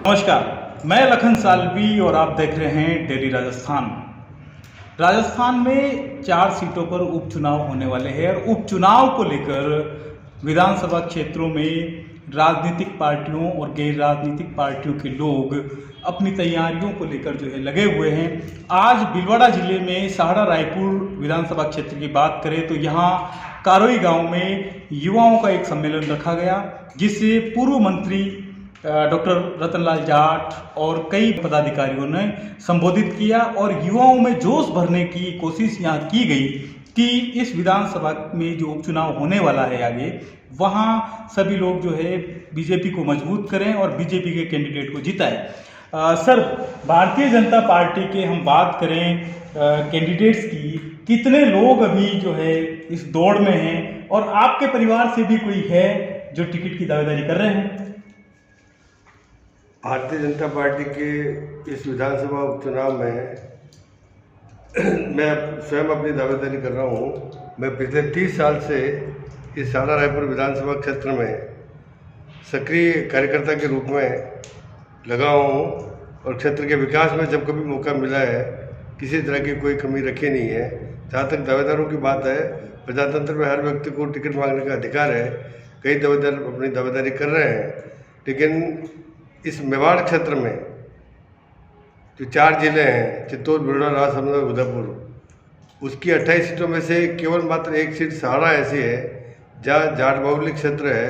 नमस्कार, मैं लखन सालवी और आप देख रहे हैं डेली राजस्थान। राजस्थान में 4 सीटों पर उपचुनाव होने वाले हैं और उपचुनाव को लेकर विधानसभा क्षेत्रों में राजनीतिक पार्टियों और गैर राजनीतिक पार्टियों के लोग अपनी तैयारियों को लेकर जो है लगे हुए हैं। आज भीलवाड़ा जिले में सहाड़ा रायपुर विधानसभा क्षेत्र की बात करें तो यहाँ कारोई गांव में युवाओं का एक सम्मेलन रखा गया, जिससे पूर्व मंत्री डॉक्टर रतनलाल जाट और कई पदाधिकारियों ने संबोधित किया और युवाओं में जोश भरने की कोशिश यहाँ की गई कि इस विधानसभा में जो उपचुनाव होने वाला है आगे, वहाँ सभी लोग जो है बीजेपी को मजबूत करें और बीजेपी के कैंडिडेट को जिताएं। सर, भारतीय जनता पार्टी के हम बात करें कैंडिडेट्स की, कितने लोग अभी जो है इस दौड़ में हैं और आपके परिवार से भी कोई है जो टिकट की दावेदारी कर रहे हैं? भारतीय जनता पार्टी के इस विधानसभा उपचुनाव में मैं स्वयं अपनी दावेदारी कर रहा हूँ। मैं पिछले 30 साल से इस सहाड़ा रायपुर विधानसभा क्षेत्र में सक्रिय कार्यकर्ता के रूप में लगा हूँ और क्षेत्र के विकास में जब कभी मौका मिला है किसी तरह की कोई कमी रखी नहीं है। जहाँ तक दावेदारों की बात है, प्रजातंत्र में हर व्यक्ति को टिकट मांगने का अधिकार है। कई दावेदार अपनी दावेदारी कर रहे हैं, लेकिन इस मेवाड़ क्षेत्र में जो 4 जिले हैं, चित्तौड़, भीलवाड़ा, राजसमंद और उदयपुर, उसकी 28 सीटों में से केवल मात्र 1 सीट सहाड़ा ऐसी है जहाँ जाट बहुल्य क्षेत्र है।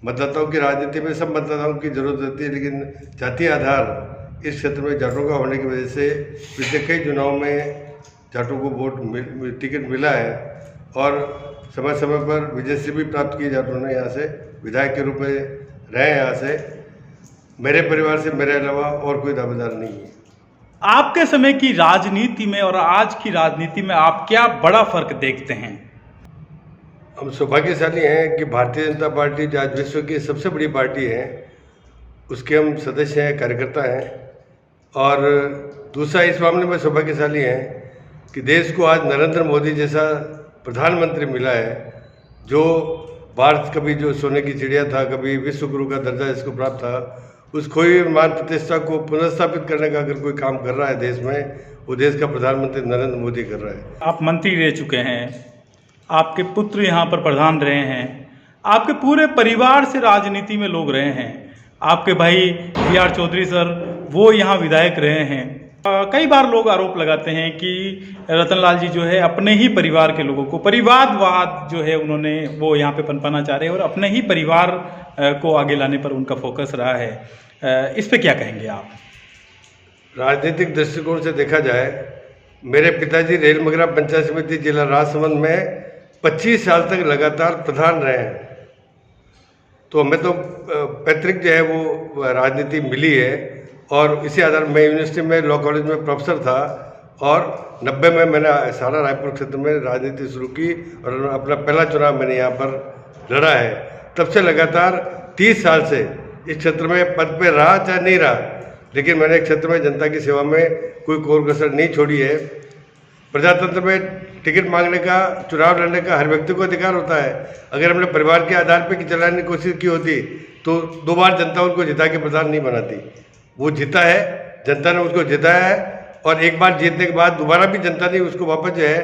मतदाताओं की राजनीति में सब मतदाताओं की जरूरत रहती है, लेकिन जातीय आधार इस क्षेत्र में जाटों का होने की वजह से पिछले कई चुनाव में जाटों को टिकट मिला है और समय समय पर विजयश्री भी प्राप्त की जाटों ने। यहाँ से विधायक के रूप में रहे। यहाँ से मेरे परिवार से मेरे अलावा और कोई दावेदार नहीं है। आपके समय की राजनीति में और आज की राजनीति में आप क्या बड़ा फर्क देखते हैं? हम सौभाग्यशाली हैं कि भारतीय जनता पार्टी जो आज विश्व की सबसे बड़ी पार्टी है, उसके हम सदस्य हैं, कार्यकर्ता हैं। और दूसरा, इस मामले में सौभाग्यशाली हैं कि देश को आज नरेंद्र मोदी जैसा प्रधानमंत्री मिला है, जो भारत कभी जो सोने की चिड़िया था, कभी विश्व गुरु का दर्जा जिसको प्राप्त था, उस खोई मान प्रतिष्ठा को पुनर्स्थापित करने का अगर कोई काम कर रहा है देश में, वो देश का प्रधानमंत्री नरेंद्र मोदी कर रहा है। आप मंत्री रह चुके हैं, आपके पुत्र यहाँ पर प्रधान रहे हैं, आपके पूरे परिवार से राजनीति में लोग रहे हैं। आपके भाई BR चौधरी सर, वो यहाँ विधायक रहे हैं। कई बार लोग आरोप लगाते हैं कि रतनलाल जी जो है अपने ही परिवार के लोगों को, परिवारवाद जो है उन्होंने वो यहाँ पे पनपाना चाह रहे हैं और अपने ही परिवार को आगे लाने पर उनका फोकस रहा है। इस पे क्या कहेंगे आप? राजनीतिक दृष्टिकोण से देखा जाए, मेरे पिताजी रेल मगरा पंचायत समिति जिला राजसमंद में 25 साल तक लगातार प्रधान रहे हैं। तो हमें तो पैतृक जो है वो राजनीति मिली है और इसी आधार मैं यूनिवर्सिटी में लॉ कॉलेज में प्रोफेसर था और 90 में मैंने सहाड़ा रायपुर क्षेत्र में राजनीति शुरू की और अपना पहला चुनाव मैंने यहाँ पर लड़ा है। तब से लगातार 30 साल से इस क्षेत्र में पद पे रहा, चाहे नहीं रहा, लेकिन मैंने क्षेत्र में जनता की सेवा में कोई कोर कसर नहीं छोड़ी है। प्रजातंत्र में टिकट मांगने का, चुनाव लड़ने का हर व्यक्ति को अधिकार होता है। अगर हमने परिवार के आधार पर चलाने की कोशिश की होती तो 2 बार जनता उनको जिता के प्रधान नहीं बनाती। वो जीता है, जनता ने उसको जिताया है और एक बार जीतने के बाद दोबारा भी जनता ने उसको वापस जो है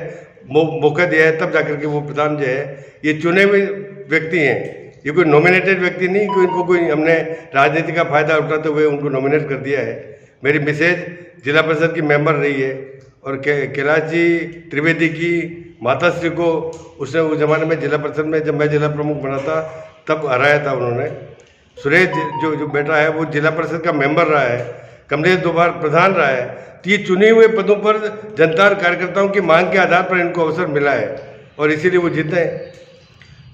मौका दिया है, तब जाकर के वो प्रधान जो है, ये चुने हुए व्यक्ति हैं, ये कोई नॉमिनेटेड व्यक्ति नहीं कि इनको कोई हमने राजनीति का फायदा उठाते हुए उनको नॉमिनेट कर दिया है। मेरी मिसेज जिला परिषद की मेंबर रही है और कैलाश जी त्रिवेदी की माताश्री को उसने उस जमाने में जिला परिषद में जब मैं जिला प्रमुख बना था तब हराया था उन्होंने। सुरेश जो बेटा है वो जिला परिषद का मेंबर रहा है, कमलेश 2 बार प्रधान रहा है। तो ये चुने हुए पदों पर जनता और कार्यकर्ताओं की मांग के आधार पर इनको अवसर मिला है और इसीलिए वो जीते हैं।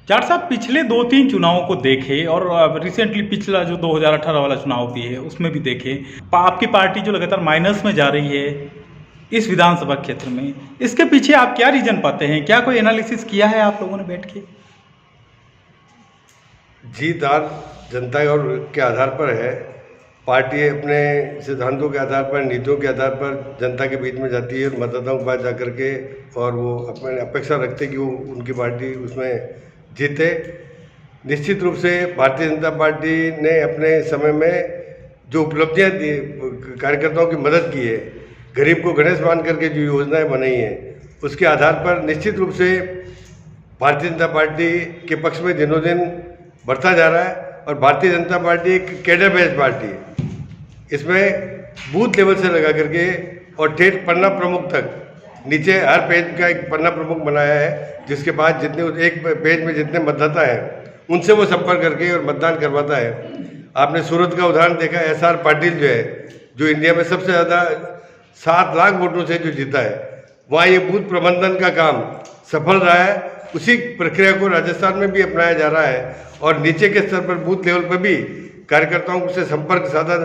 जाट साहब, पिछले 2-3 चुनावों को देखे और रिसेंटली पिछला जो 2018 वाला चुनाव भी है उसमें भी देखे, आपकी पार्टी जो लगातार माइनस में जा रही है इस विधानसभा क्षेत्र में, इसके पीछे आप क्या रीजन पाते हैं? क्या कोई एनालिसिस किया है आप लोगों ने बैठ के? जीत हार जनता और के आधार पर है। पार्टी अपने सिद्धांतों के आधार पर, नीतियों के आधार पर जनता के बीच में जाती है और मतदाताओं के पास जाकर के, और वो अपने अपेक्षा रखते कि वो उनकी पार्टी उसमें जीते। निश्चित रूप से भारतीय जनता पार्टी ने अपने समय में जो उपलब्धियां दी, कार्यकर्ताओं की मदद की है, गरीब को गणेश मान करके जो योजनाएं बनाई हैं, उसके आधार पर निश्चित रूप से भारतीय जनता पार्टी के पक्ष में दिनों दिन बढ़ता जा रहा है। और भारतीय जनता पार्टी एक कैडर बेस्ड पार्टी है। इसमें बूथ लेवल से लगा करके और ठेठ पन्ना प्रमुख तक नीचे हर पेज का एक पन्ना प्रमुख बनाया है, जिसके बाद जितने एक पेज में जितने मतदाता हैं उनसे वो संपर्क करके और मतदान करवाता है। आपने सूरत का उदाहरण देखा, SR पाटिल जो है, जो इंडिया में सबसे ज़्यादा 7 लाख वोटों से जो जीता है, वहाँ ये बूथ प्रबंधन का काम सफल रहा है। उसी प्रक्रिया को राजस्थान में भी अपनाया जा रहा है और नीचे के स्तर पर बूथ लेवल पर भी कार्यकर्ताओं से संपर्क साधा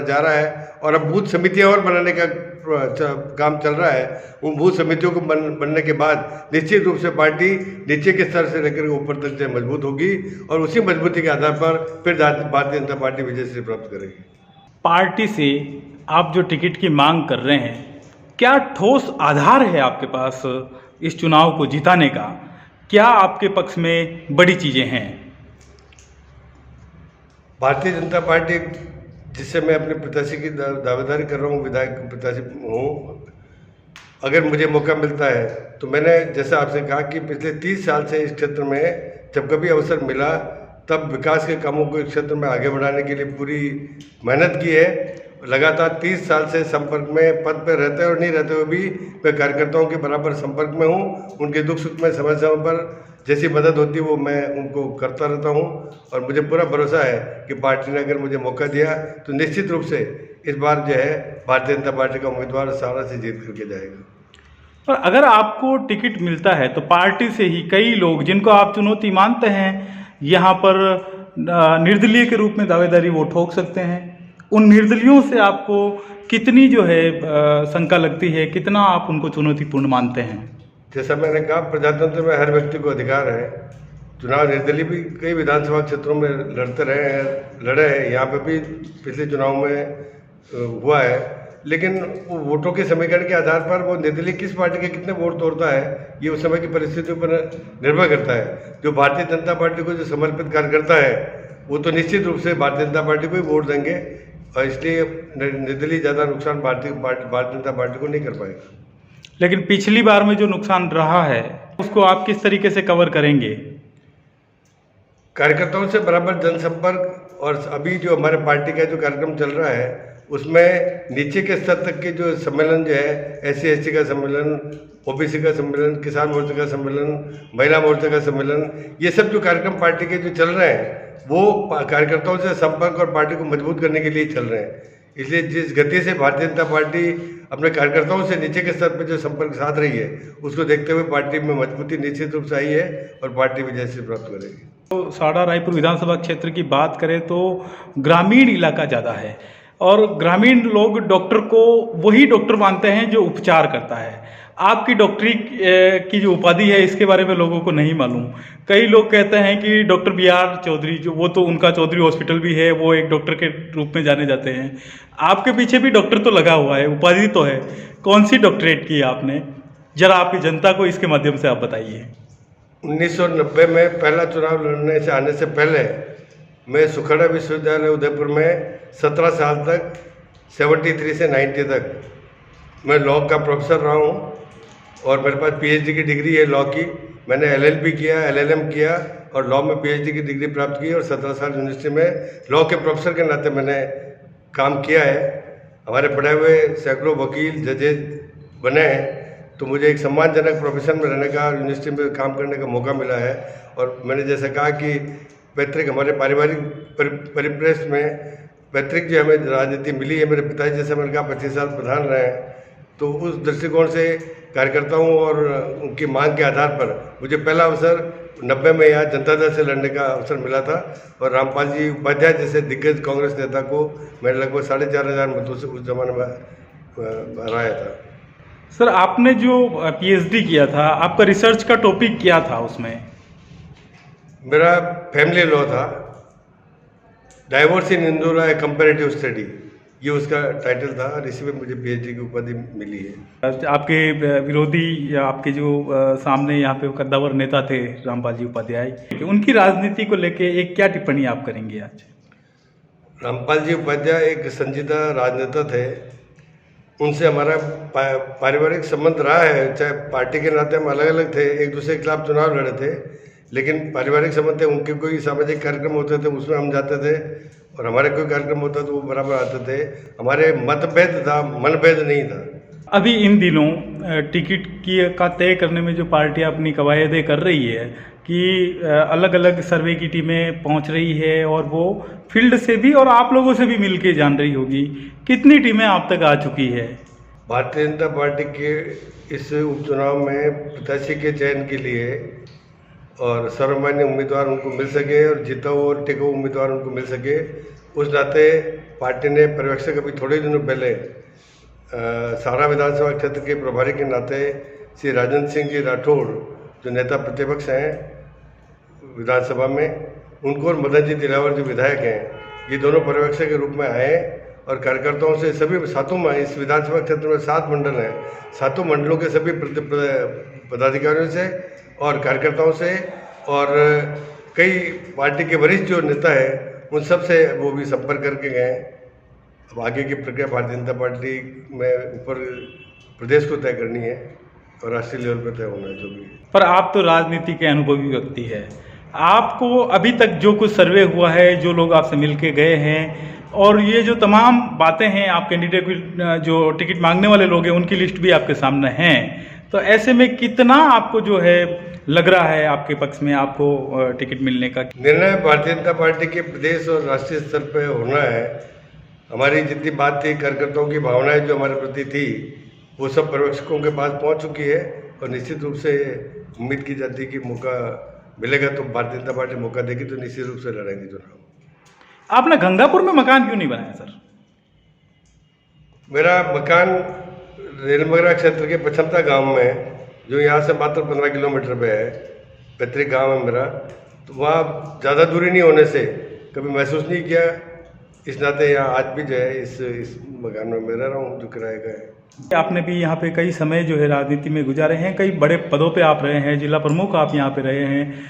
जा रहा है। और अब बूथ समितियां और बनाने का काम चल रहा है। उन बूथ समितियों को बनने के बाद निश्चित रूप से पार्टी नीचे के स्तर से लेकर ऊपर तक से मजबूत होगी और उसी मजबूती के आधार पर फिर भारतीय जनता पार्टी विजय से प्राप्त करेगी। पार्टी से आप जो टिकट की मांग कर रहे हैं, क्या ठोस आधार है आपके पास इस चुनाव को जिताने का? क्या आपके पक्ष में बड़ी चीज़ें हैं? भारतीय जनता पार्टी जिससे मैं अपने प्रत्याशी की दावेदारी कर रहा हूँ, विधायक प्रत्याशी हूँ, अगर मुझे मौका मिलता है तो मैंने जैसा आपसे कहा कि पिछले 30 साल से इस क्षेत्र में जब कभी अवसर मिला तब विकास के कामों को इस क्षेत्र में आगे बढ़ाने के लिए पूरी मेहनत की है। लगातार 30 साल से संपर्क में पद पर रहते और नहीं रहते हुए भी मैं कार्यकर्ताओं के बराबर संपर्क में हूँ। उनके दुख सुख में समय समय पर जैसी मदद होती है वो मैं उनको करता रहता हूँ और मुझे पूरा भरोसा है कि पार्टी ने अगर मुझे मौका दिया तो निश्चित रूप से इस बार जो है भारतीय जनता पार्टी का उम्मीदवार सहारा से जीत करके जाएगा। और अगर आपको टिकट मिलता है तो पार्टी से ही कई लोग जिनको आप चुनौती मानते हैं यहाँ पर निर्दलीय के रूप में दावेदारी वो ठोक सकते हैं। उन निर्दलियों से आपको कितनी जो है शंका लगती है, कितना आप उनको चुनौतीपूर्ण मानते हैं? जैसा मैंने कहा, प्रजातंत्र में हर व्यक्ति को अधिकार है। चुनाव निर्दलीय भी कई विधानसभा क्षेत्रों में लड़े हैं, यहाँ पे भी पिछले चुनाव में हुआ है। लेकिन वो वोटों के समीकरण के आधार पर वो निर्दलीय किस पार्टी के कितने वोट तोड़ता है ये उस समय की परिस्थितियों पर निर्भर करता है। जो भारतीय जनता पार्टी को जो समर्पित कार्यकर्ता है वो तो निश्चित रूप से भारतीय जनता पार्टी को ही वोट देंगे और इसलिए निर्दलीय ज़्यादा नुकसान भारतीय जनता पार्टी को नहीं कर पाएगा। लेकिन पिछली बार में जो नुकसान रहा है उसको आप किस तरीके से कवर करेंगे? कार्यकर्ताओं से बराबर जनसंपर्क और अभी जो हमारे पार्टी का जो कार्यक्रम चल रहा है उसमें नीचे के स्तर तक के जो सम्मेलन जो है, SC/ST का सम्मेलन, OBC का सम्मेलन, किसान मोर्चा का सम्मेलन, महिला मोर्चा का सम्मेलन, ये सब जो कार्यक्रम पार्टी के जो चल रहे हैं वो कार्यकर्ताओं से संपर्क और पार्टी को मजबूत करने के लिए चल रहे हैं। इसलिए जिस गति से भारतीय जनता पार्टी अपने कार्यकर्ताओं से नीचे के स्तर पर जो संपर्क साध रही है उसको देखते हुए पार्टी में मजबूती निश्चित रूप से आई है और पार्टी विजय से प्राप्त करेगी। तो साड़ा रायपुर विधानसभा क्षेत्र की बात करें तो ग्रामीण इलाका ज़्यादा है और ग्रामीण लोग डॉक्टर को वही डॉक्टर मानते हैं जो उपचार करता है। आपकी डॉक्टरी की जो उपाधि है इसके बारे में लोगों को नहीं मालूम। कई लोग कहते हैं कि डॉक्टर BR चौधरी, जो वो तो उनका चौधरी हॉस्पिटल भी है, वो एक डॉक्टर के रूप में जाने जाते हैं। आपके पीछे भी डॉक्टर तो लगा हुआ है, उपाधि तो है। कौन सी डॉक्टरेट की है आपने? जरा आपकी जनता को इसके माध्यम से आप बताइए। 1990 में पहला चुनाव लड़ने से आने से पहले मैं सुखड़ा विश्वविद्यालय उदयपुर में 17 साल तक 73 से 90 तक मैं लॉ का प्रोफेसर रहा हूँ और मेरे पास PhD की डिग्री है लॉ की। मैंने LLB किया, LLM किया और लॉ में PhD की डिग्री प्राप्त की और 17 साल यूनिवर्सिटी में लॉ के प्रोफेसर के नाते मैंने काम किया है। हमारे पढ़े हुए सैकड़ों वकील, जजेज बने हैं, तो मुझे एक सम्मानजनक प्रोफेशन में रहने का, यूनिवर्सिटी में काम करने का मौका मिला है। और मैंने जैसे कहा कि पैतृक हमारे पारिवारिक परिप्रेक्ष्य में पैतृक जो हमें राजनीति मिली है, मेरे पिताजी जैसे मैंने कहा 25 साल प्रधान रहे हैं, तो उस दृष्टिकोण से कार्यकर्ताओं और उनकी मांग के आधार पर मुझे पहला अवसर 90 में यहाँ जनता दल से लड़ने का अवसर मिला था और रामपाल जी उपाध्याय जैसे दिग्गज कांग्रेस नेता को मैंने लगभग 4,500 मतों से उस जमाने में हराया था। सर, आपने जो PhD किया था, आपका रिसर्च का टॉपिक क्या था उसमें? मेरा फैमिली लॉ था, डाइवोर्स इन इंदौर ए कंपैरेटिव स्टडी। ये उसका टाइटल था और इसी में मुझे पीएचडी की उपाधि मिली है। आपके विरोधी या आपके जो सामने यहाँ पे कद्दावर नेता थे रामपाल जी उपाध्याय, उनकी राजनीति को लेके एक क्या टिप्पणी आप करेंगे आज? रामपाल जी उपाध्याय एक संजीदा राजनेता थे। उनसे हमारा पारिवारिक संबंध रहा है, चाहे पार्टी के नाते हम अलग अलग थे, एक दूसरे के खिलाफ चुनाव लड़े थे, लेकिन पारिवारिक संबंध थे। उनके कोई सामाजिक कार्यक्रम होते थे उसमें हम जाते थे और हमारे कोई कार्यक्रम होता तो वो बराबर आते थे। हमारे मतभेद था, मनभेद नहीं था। अभी इन दिनों टिकट की का तय करने में जो पार्टियां अपनी कवायदें कर रही है कि अलग अलग सर्वे की टीमें पहुंच रही है और वो फील्ड से भी और आप लोगों से भी मिलके जान रही होगी, कितनी टीमें आप तक आ चुकी है? भारतीय जनता पार्टी के इस उपचुनाव में प्रत्याशी के चयन के लिए और सर्वमान्य उम्मीदवार उनको मिल सके और जीता हुआ और टिका हुआ उम्मीदवार उनको मिल सके, उस नाते पार्टी ने पर्यवेक्षक अभी थोड़े दिनों पहले सहारा विधानसभा क्षेत्र के प्रभारी के नाते श्री राजेंद्र सिंह जी राठौड़ जो नेता प्रतिपक्ष हैं विधानसभा में, उनको और मदन जी दिलावर जो विधायक हैं, ये दोनों पर्यवेक्षक के रूप में आए और कार्यकर्ताओं से सभी सातों में इस विधानसभा क्षेत्र में 7 मंडल हैं, 7 मंडलों के सभी पदाधिकारियों से और कार्यकर्ताओं से और कई पार्टी के वरिष्ठ जो नेता है उन सब से वो भी संपर्क करके गए। अब आगे की प्रक्रिया भारतीय जनता पार्टी में ऊपर प्रदेश को तय करनी है और राष्ट्रीय लेवल पर तय होना है जो भी। पर आप तो राजनीति के अनुभवी व्यक्ति है, आपको अभी तक जो कुछ सर्वे हुआ है, जो लोग आपसे मिलके गए हैं और ये जो तमाम बातें हैं, आप कैंडिडेट की जो टिकट मांगने वाले लोग हैं उनकी लिस्ट भी आपके सामने हैं, तो ऐसे में कितना आपको जो है लग रहा है आपके पक्ष में आपको टिकट मिलने का? निर्णय भारतीय जनता पार्टी के प्रदेश और राष्ट्रीय स्तर पर होना है। हमारी जितनी बात थी, कार्यकर्ताओं की भावनाएं जो हमारे प्रति थी, वो सब पर्यवेक्षकों के पास पहुंच चुकी है और निश्चित रूप से उम्मीद की जाती है कि मौका मिलेगा तो भारतीय जनता पार्टी मौका देगी तो निश्चित रूप से लड़ेंगे चुनाव। आपने गंगापुर में मकान क्यों नहीं बनाया सर? मेरा मकान रेलमगरा क्षेत्र के पछमता गांव में, जो यहाँ से मात्र 15 किलोमीटर पे है, पैतृक गांव है मेरा, तो वहाँ ज़्यादा दूरी नहीं होने से कभी महसूस नहीं किया। इस नाते यहाँ आज भी जो है इस मकान में मैं रह रहा हूँ जो किराए का है। आपने भी यहाँ पे कई समय जो है राजनीति में गुजारे हैं, कई बड़े पदों पे आप रहे हैं, जिला प्रमुख आप यहाँ पे रहे हैं।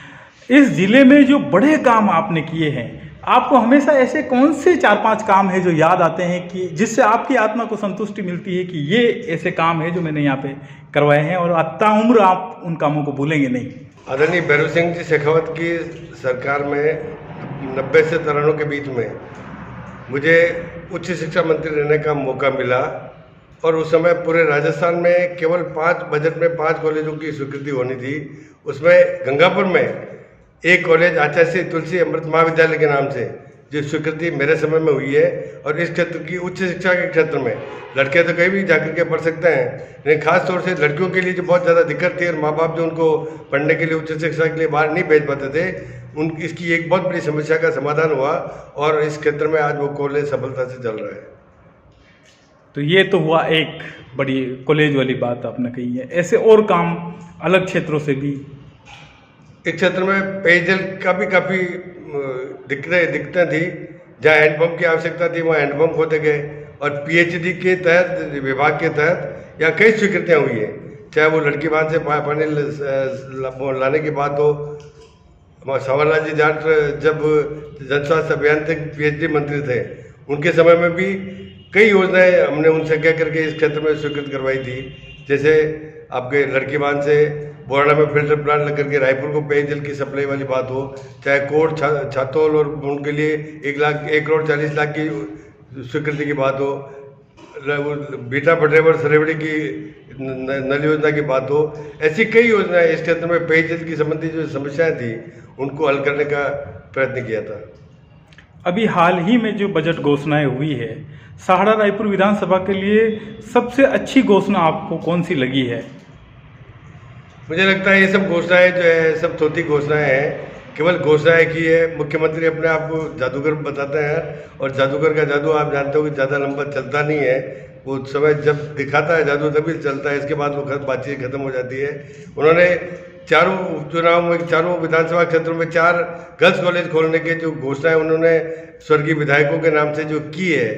इस जिले में जो बड़े काम आपने किए हैं, आपको हमेशा ऐसे कौन से 4-5 काम है जो याद आते हैं कि जिससे आपकी आत्मा को संतुष्टि मिलती है कि ये ऐसे काम है जो मैंने यहाँ पे करवाए हैं और ताउम्र आप उन कामों को भूलेंगे नहीं? आदरणीय भैरव सिंह जी शेखावत की सरकार में 90 से 93 के बीच में मुझे उच्च शिक्षा मंत्री रहने का मौका मिला और उस समय पूरे राजस्थान में केवल 5 बजट में 5 कॉलेजों की स्वीकृति होनी थी। उसमें गंगापुर में एक कॉलेज आचार्य श्री तुलसी अमृत महाविद्यालय के नाम से जो स्वीकृति मेरे समय में हुई है और इस क्षेत्र की उच्च शिक्षा के क्षेत्र में लड़के तो कहीं भी जाकर के पढ़ सकते हैं, लेकिन खास तौर से लड़कियों के लिए जो बहुत ज़्यादा दिक्कत थी और माँ बाप जो उनको पढ़ने के लिए उच्च शिक्षा के लिए बाहर नहीं भेज पाते थे, इसकी एक बहुत बड़ी समस्या का समाधान हुआ और इस क्षेत्र में आज वो कॉलेज सफलता से चल रहा है। तो ये तो हुआ एक बड़ी कॉलेज वाली बात आपने कही है, ऐसे और काम अलग क्षेत्रों से भी? इस क्षेत्र में पेयजल का भी काफ़ी दिक्कतें थी। जहाँ हैंडपम्प की आवश्यकता थी वहाँ हैंडपम्प होते गए और पीएचडी के तहत विभाग के तहत यहाँ कई स्वीकृतियाँ हुई हैं, चाहे वो लड़की बांध से पानी लाने की बात हो। सावरलाल जी जाट जब जन स्वास्थ्य अभियान तक पीएचडी मंत्री थे, उनके समय में भी कई योजनाएं हमने उनसे कह करके इस क्षेत्र में स्वीकृत करवाई थी। जैसे आपके लड़की बांध से बोराड़ा में फिल्टर प्लांट लग करके रायपुर को पेयजल की सप्लाई वाली बात हो, चाहे कोट छातौल और उनके लिए 1,40,00,000 की स्वीकृति की बात हो, बीटा पटेवर सरेवड़ी की नल योजना की बात हो, ऐसी कई योजनाएं इस क्षेत्र में पेयजल की संबंधी जो समस्याएं थी उनको हल करने का प्रयत्न किया था। अभी हाल ही में जो बजट घोषणाएं हुई है, सहाड़ा रायपुर विधानसभा के लिए सबसे अच्छी घोषणा आपको कौन सी लगी है? मुझे लगता है ये सब घोषणाएं जो है सब थोथी घोषणाएं हैं केवल घोषणाएं की है। मुख्यमंत्री अपने आप को जादूगर बताते हैं और जादूगर का जादू आप जानते हो कि ज़्यादा लंबा चलता नहीं है। वो समय जब दिखाता है जादू तभी चलता है, इसके बाद वो बातचीत खत्म हो जाती है। उन्होंने चारों उपचुनाव में, चारों विधानसभा क्षेत्रों में 4 गर्ल्स कॉलेज खोलने के जो घोषणाएं उन्होंने स्वर्गीय विधायकों के नाम से जो की है,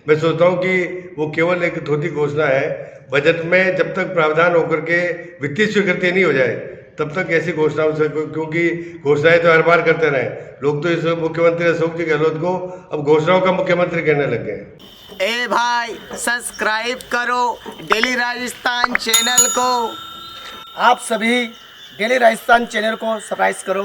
मैं सोचता हूँ कि वो केवल एक थोड़ी घोषणा है। बजट में जब तक प्रावधान होकर के वित्तीय स्वीकृति नहीं हो जाए तब तक ऐसी घोषणाओं से, क्योंकि घोषणाएं तो हर बार करते रहे लोग, तो इस मुख्यमंत्री अशोक जी गहलोत को अब घोषणाओं का मुख्यमंत्री कहने लग गए। ए भाई सब्सक्राइब करो डेली राजस्थान चैनल को। आप सभी डेली राजस्थान चैनल को सब्सक्राइब करो।